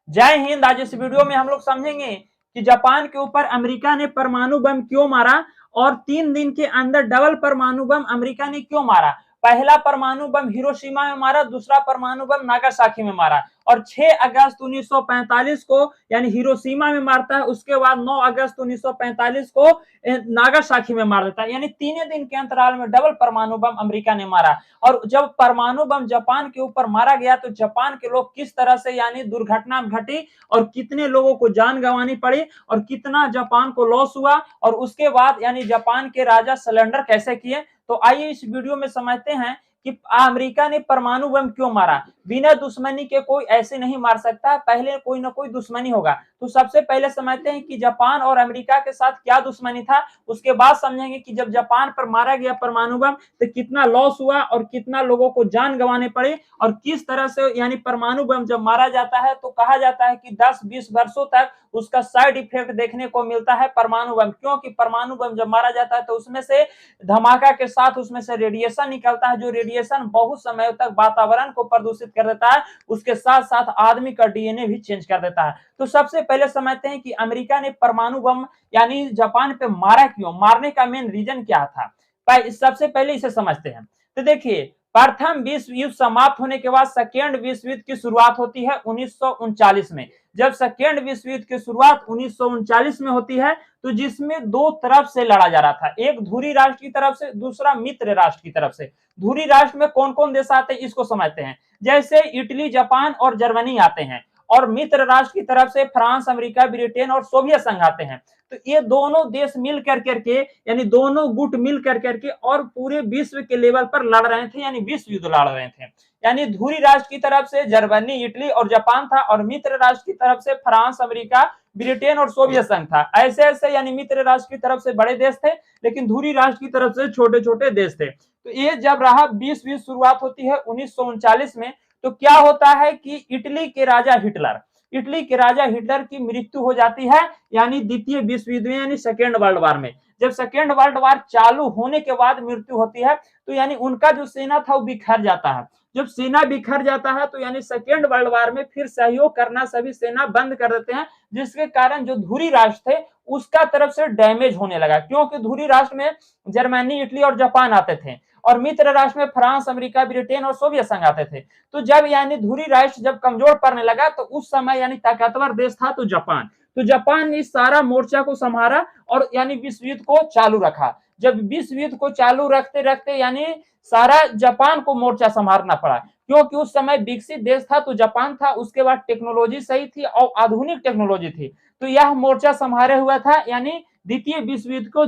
जय हिंद। आज इस वीडियो में हम लोग समझेंगे कि जापान के ऊपर अमेरिका ने परमाणु बम क्यों मारा और 3 दिन के अंदर डबल परमाणु बम अमेरिका ने क्यों मारा। पहला परमाणु बम हिरोशिमा में मारा, दूसरा परमाणु बम नागासाकी में मारा और 6 अगस्त 1945 को यानी हिरोशिमा में मारता है। उसके बाद 9 अगस्त 1945 को नागासाकी में मार देता है। यानी 3 दिन के अंतराल में डबल परमाणु बम अमेरिका ने मारा। और जब परमाणु बम जापान के ऊपर मारा गया तो जापान के लोग किस तरह से यानी दुर्घटना घटी और कितने लोगों को जान गंवानी पड़ी और कितना जापान को लॉस हुआ और उसके बाद यानी जापान के राजा सरेंडर कैसे किए। तो आइए इस वीडियो में समझते हैं कि अमेरिका ने परमाणु बम क्यों मारा। बिना दुश्मनी के कोई ऐसे नहीं मार सकता, पहले कोई ना कोई दुश्मनी होगा। तो सबसे पहले समझते हैं कि जापान और अमेरिका के साथ क्या दुश्मनी था, उसके बाद समझेंगे कि जब जापान पर मारा गया परमाणु बम तो कितना लॉस हुआ और कितना लोगों को जान गंवाने पड़े और किस तरह से यानी परमाणु बम जब मारा जाता है तो कहा जाता है कि 10-20 वर्षों तक उसका साइड इफेक्ट देखने को मिलता है परमाणु बम, क्योंकि परमाणु बम जब मारा जाता है तो उसमें से धमाका के साथ उसमें से रेडिएशन निकलता है, जो रेडिएशन बहुत समय तक वातावरण को प्रदूषित कर देता है, उसके साथ साथ आदमी का डीएनए भी चेंज कर देता है। तो सबसे पहले समझते हैं कि अमेरिका ने परमाणु बम यानी जापान पे मारा क्यों, मारने का मेन रीजन क्या था। सबसे पहले इसे समझते हैं। तो देखिए, प्रथम विश्व युद्ध समाप्त होने के बाद सेकेंड विश्व युद्ध की शुरुआत होती है 1939 में। जब सेकेंड विश्व युद्ध की शुरुआत 1939 में होती है तो जिसमें दो तरफ से लड़ा जा रहा था, एक धुरी राष्ट्र की तरफ से, दूसरा मित्र राष्ट्र की तरफ से। धुरी राष्ट्र में कौन कौन देश आते हैं इसको समझते हैं। जैसे इटली, जापान और जर्मनी आते हैं और मित्र राष्ट्र की तरफ से फ्रांस, अमेरिका, ब्रिटेन और सोवियत संघ आते हैं। तो ये दोनों देश मिल करके यानी दोनों गुट मिल करके और पूरे विश्व के लेवल पर लड़ रहे थे, यानी विश्व युद्ध लड़ रहे थे। यानी धुरी राष्ट्र की तरफ से जर्मनी, इटली और जापान था और मित्र राष्ट्र की तरफ से फ्रांस, अमेरिका, ब्रिटेन और सोवियत संघ था। ऐसे ऐसे यानी मित्र राष्ट्र की तरफ से बड़े देश थे लेकिन धुरी राष्ट्र की तरफ से छोटे छोटे देश थे। तो ये जब रहा 20 शुरुआत होती है 1939 में, तो क्या होता है कि इटली के राजा हिटलर की मृत्यु हो जाती है यानी द्वितीय विश्व युद्ध में यानी सेकेंड वर्ल्ड वार में। जब सेकेंड वर्ल्ड वार चालू होने के बाद मृत्यु होती है तो यानी उनका जो सेना था वो बिखर जाता है। जब सेना बिखर जाता है तो यानी सेकेंड वर्ल्ड वार में फिर सहयोग करना सभी सेना बंद कर देते हैं, जिसके कारण जो धुरी राष्ट्र थे उसका तरफ से डैमेज होने लगा, क्योंकि धुरी राष्ट्र में जर्मनी, इटली और जापान आते थे और मित्र राष्ट्र में फ्रांस, अमेरिका, ब्रिटेन और सोवियत संघ आते थे। तो जब यानी धुरी राष्ट्र जब कमजोर पड़ने लगा तो उस समय यानी ताकतवर देश था तो जापान ने सारा मोर्चा को संभाला और यानी विश्व युद्ध को चालू रखा। जब विश्व युद्ध को चालू रखते रखते यानी सारा जापान को मोर्चा संभालना पड़ा, क्योंकि उस समय विकसित देश था तो जापान था, उसके बाद टेक्नोलॉजी सही थी और आधुनिक टेक्नोलॉजी थी, तो यह मोर्चा संभाले हुआ था यानी द्वितीय विश्व युद्ध को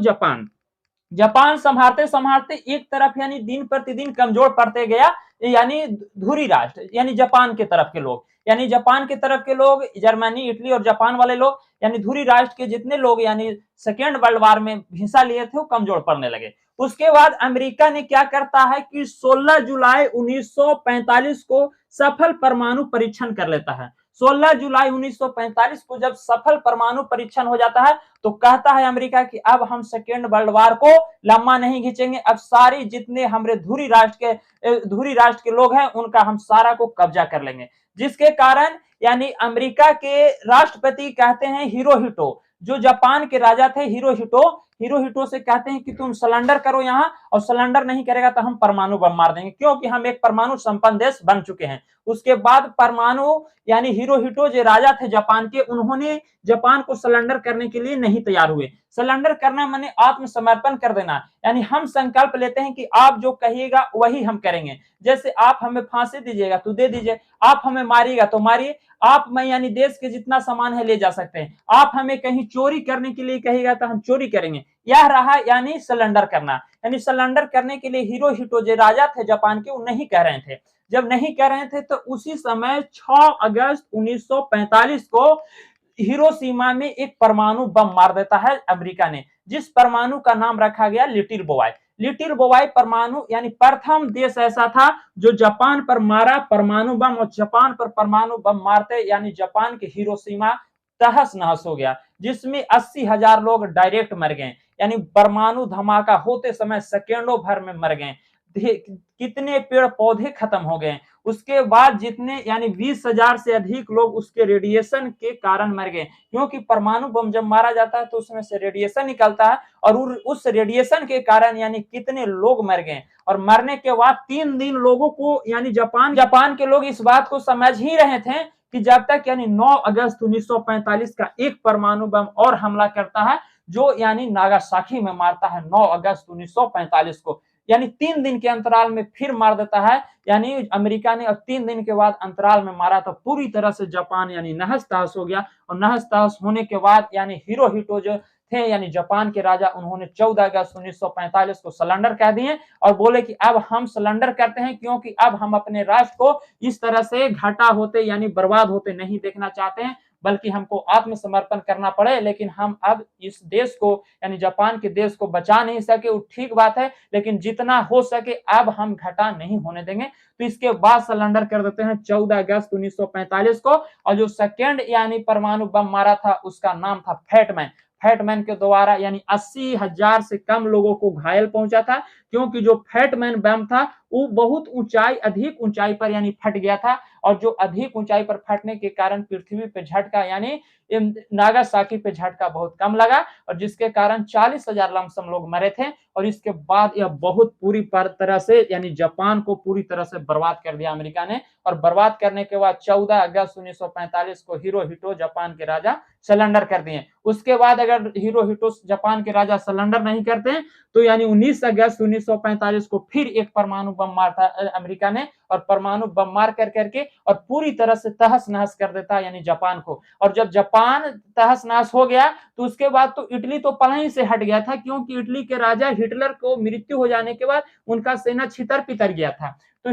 जापान संभालते संभालते एक तरफ यानी दिन प्रतिदिन कमजोर पड़ते गया, यानी धुरी राष्ट्र यानी जापान के तरफ के लोग, यानी जापान के तरफ के लोग, जर्मनी, इटली और जापान वाले लोग यानी धुरी राष्ट्र के जितने लोग यानी सेकेंड वर्ल्ड वार में हिस्सा लिए थे वो कमजोर पड़ने लगे। उसके बाद अमेरिका ने क्या करता है कि 16 जुलाई 1945 को सफल परमाणु परीक्षण कर लेता है। 16 जुलाई 1945 को जब सफल परमाणु परीक्षण हो जाता है तो कहता है अमेरिका कि अब हम सेकेंड वर्ल्ड वार को लंबा नहीं खींचेंगे, अब सारी जितने हमारे धुरी राष्ट्र के लोग हैं उनका हम सारा को कब्जा कर लेंगे। जिसके कारण यानी अमेरिका के राष्ट्रपति कहते हैं हिरोहिटो, जो जापान के राजा थे हिरोहिटो से कहते हैं कि तुम सरेंडर करो यहां, और सरेंडर नहीं करेगा तो हम परमाणु बम मार देंगे, क्योंकि हम एक परमाणु संपन्न देश बन चुके हैं। उसके बाद परमाणु यानी हिरोहिटो जो राजा थे जापान के, उन्होंने जापान को सरेंडर करने के लिए नहीं तैयार हुए। सरेंडर करना माने आत्मसमर्पण कर देना, यानी हम संकल्प लेते हैं कि आप जो कहिएगा वही हम करेंगे। जैसे आप हमें फांसी दीजिएगा तो दे दीजिए, आप हमें मारिएगा तो मारिए, आप मैं यानी देश के जितना सामान है ले जा सकते हैं, आप हमें कहीं चोरी करने के लिए कहिएगा तो हम चोरी करेंगे। यह रहा यानी सरेंडर करना। यानी सरेंडर करने के लिए हिरोहिटो जो राजा थे जापान के वो नहीं कह रहे थे। जब नहीं कह रहे थे तो उसी समय 6 अगस्त 1945 को हिरोशिमा में एक परमाणु बम मार देता है अमेरिका ने, जिस परमाणु का नाम रखा गया लिटिल बोवाई परमाणु, यानी प्रथम देश ऐसा था जो जापान पर मारा परमाणु बम, और जापान पर परमाणु बम मारते यानी जापान के हिरोशिमा तहस नहस हो गया, जिसमें 80,000 लोग डायरेक्ट मर गए, यानी परमाणु धमाका होते समय सेकेंडों भर में मर गए। कितने पेड़ पौधे खत्म हो गए। उसके बाद जितने यानी 20,000 से अधिक लोग उसके रेडिएशन के कारण मर गए, क्योंकि परमाणु बम जब मारा जाता है तो उसमें से रेडिएशन निकलता है और उस रेडिएशन के कारण यानी कितने लोग मर गए। और मरने के बाद 3 दिन लोगों को यानी जापान के लोग इस बात को समझ ही रहे थे कि जब तक यानी 9 अगस्त 1945 का एक परमाणु बम और हमला करता है जो यानी नागासाकी में मारता है 9 अगस्त 1945 को, यानी 3 दिन के अंतराल में फिर मार देता है। यानी अमेरिका ने अब 3 दिन के बाद अंतराल में मारा तो पूरी तरह से जापान यानी नहस तहस हो गया। और नहस तहस होने के बाद यानी हिरोहितो जो थे यानी जापान के राजा, उन्होंने 14 अगस्त 1945 को सरेंडर कह दिए और बोले कि अब हम सरेंडर करते हैं, क्योंकि अब हम अपने राष्ट्र को इस तरह से घाटा होते यानी बर्बाद होते नहीं देखना चाहते हैं, बल्कि हमको आत्मसमर्पण करना पड़े। लेकिन हम अब इस देश को यानी जापान के देश को बचा नहीं सके, वो ठीक बात है, लेकिन जितना हो सके अब हम घाटा नहीं होने देंगे। तो इसके बाद सरेंडर कर देते हैं 14 अगस्त 1945 को। और जो सेकेंड यानी परमाणु बम मारा था उसका नाम था फैटमैन। फैटमैन के द्वारा यानी 80,000 से कम लोगों को घायल पहुंचा था, क्योंकि जो फैटमैन बम था वो बहुत ऊंचाई अधिक ऊंचाई पर यानी फट गया था। और जो अधिक ऊंचाई पर फटने के कारण पृथ्वी पे झटका यानी नागासाकी पे झटका बहुत कम लगा, और जिसके कारण 40,000 लमसम लोग मरे थे। और इसके बाद यह बहुत पूरी तरह से यानी जापान को पूरी तरह से बर्बाद कर दिया अमेरिका ने। और बर्बाद करने के बाद 14 अगस्त 1945 को हिरोहितो जापान के राजा सरेंडर कर दिए। उसके बाद अगर हिरोहितो जापान के राजा सरेंडर नहीं करते हैं तो यानी 19 अगस्त 1945 को फिर एक परमाणु बम मारता अमेरिका ने, और परमाणु बम मार कर करके और पूरी तरह से तहस नहस कर देता यानी जापान को। और जब जापान तहस नहस हो गया तो उसके बाद तो इटली तो पलायन से हट गया था, क्योंकि इटली के राजा हिटलर को मृत्यु हो जाने के बाद उनका सेना छितर पितर गया था। तो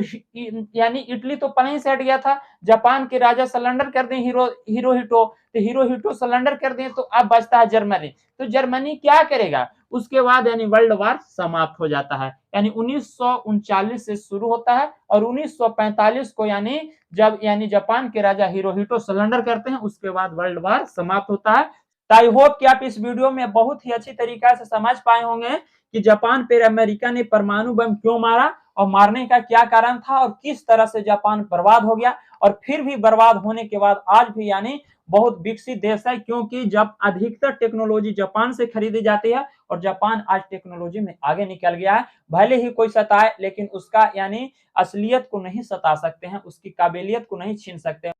यानी इटली तो पलायन से हट गया था। जापान के राजा सरेंडर कर दें हिरोहितो, तो हिरोहितो सरेंडर कर दें तो अब बचता है जर्मनी। तो जर्मनी क्या करेगा? उसके बाद यानी वर्ल्ड वार समाप्त हो जाता है। यानी 1939 से शुरू होता है और 1945 को यानी जब यानी जापान के राजा हिरोहितो सरेंडर करते हैं उसके बाद वर्ल्ड वार समाप्त होता है। तो आई होप कि आप इस वीडियो में बहुत ही अच्छी तरीका से समझ पाए होंगे कि जापान पर अमेरिका ने परमाणु बम क्यों मारा और मारने का क्या कारण था और किस तरह से जापान बर्बाद हो गया। और फिर भी बर्बाद होने के बाद आज भी यानी बहुत विकसित देश है, क्योंकि जब अधिकतर टेक्नोलॉजी जापान से खरीदी जाती है और जापान आज टेक्नोलॉजी में आगे निकल गया है। भले ही कोई सताए लेकिन उसका यानी असलियत को नहीं सता सकते हैं, उसकी काबिलियत को नहीं छीन सकते हैं।